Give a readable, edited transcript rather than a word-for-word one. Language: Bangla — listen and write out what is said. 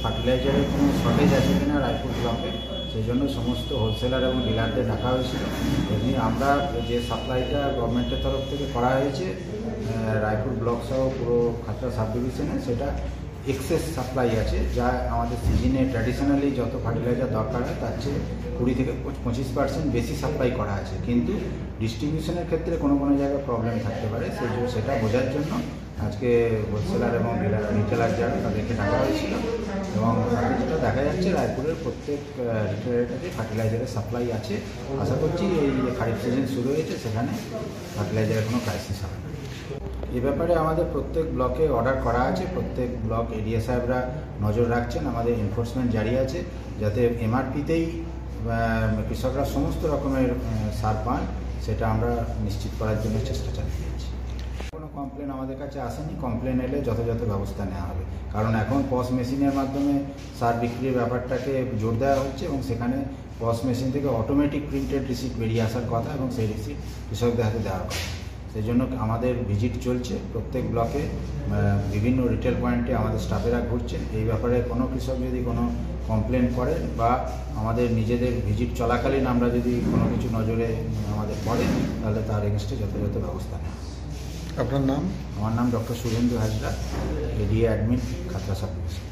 ফার্টিলাইজারের কোনো শর্টেজ আছে কিনা রায়পুর ব্লকে, সেই জন্য সমস্ত হোলসেলার এবং ডিলারদের ডাকা হয়েছিল। এমনি আমরা যে সাপ্লাইটা গভর্নমেন্টের তরফ থেকে করা হয়েছে রায়পুর ব্লক সহ পুরো খাতড়া সাব ডিভিশনে, সেটা এক্সেস সাপ্লাই আছে, যা আমাদের সিজনে ট্র্যাডিশনালি যত ফার্টিলাইজার দরকার হয় তার চেয়ে 20 থেকে 25% বেশি সাপ্লাই করা আছে। কিন্তু ডিস্ট্রিবিউশনের ক্ষেত্রে কোনো জায়গায় প্রবলেম থাকতে পারে, সেটা বোঝার জন্য আজকে হোলসেলার এবং রিটেলার যারা তাদেরকে ডাকা হয়েছিল। এবং তাতে যেটা দেখা যাচ্ছে রায়পুরের প্রত্যেক রিটেলারের কাছে ফার্টিলাইজারের সাপ্লাই আছে। আশা করছি এই খারিফ সিজন শুরু হয়েছে, সেখানে ফার্টিলাইজারের কোনো ক্রাইসিস হবে না। এ ব্যাপারে আমাদের প্রত্যেক ব্লকে অর্ডার করা আছে, প্রত্যেক ব্লক এডিএ সাহেবরা নজর রাখছেন, আমাদের এনফোর্সমেন্ট জারি আছে, যাতে এমআরপিতেই কৃষকরা সমস্ত রকমের সার পান, সেটা আমরা নিশ্চিত করার জন্য চেষ্টা চালিয়ে যাচ্ছি। কোনো কমপ্লেন আমাদের কাছে আসেনি, কমপ্লেন এলে যথাযথ ব্যবস্থা নেওয়া হবে। কারণ এখন পস মেশিনের মাধ্যমে সার বিক্রির ব্যাপারটাকে জোর দেওয়া হচ্ছে এবং সেখানে পস মেশিন থেকে অটোমেটিক প্রিন্টেড রিসিপ্ট বেরিয়ে আসার কথা এবং সেই রিসিপ্ট কৃষকদের হাতে দেওয়ার কথা। সেই জন্য আমাদের ভিজিট চলছে প্রত্যেক ব্লকে, বিভিন্ন রিটেল পয়েন্টে আমাদের স্টাফেরা ঘুরছেন। এই ব্যাপারে কোনো কৃষক যদি কোনো কমপ্লেন করেন বা আমাদের নিজেদের ভিজিট চলাকালীন আমরা যদি কোনো কিছু নজরে আমাদের পড়ে, তাহলে তার এগেনস্টে যথাযথ ব্যবস্থা নেওয়া। আপনার নাম? আমার নাম doctor Suvendu Hazra, ADA admin, Khatra sub division.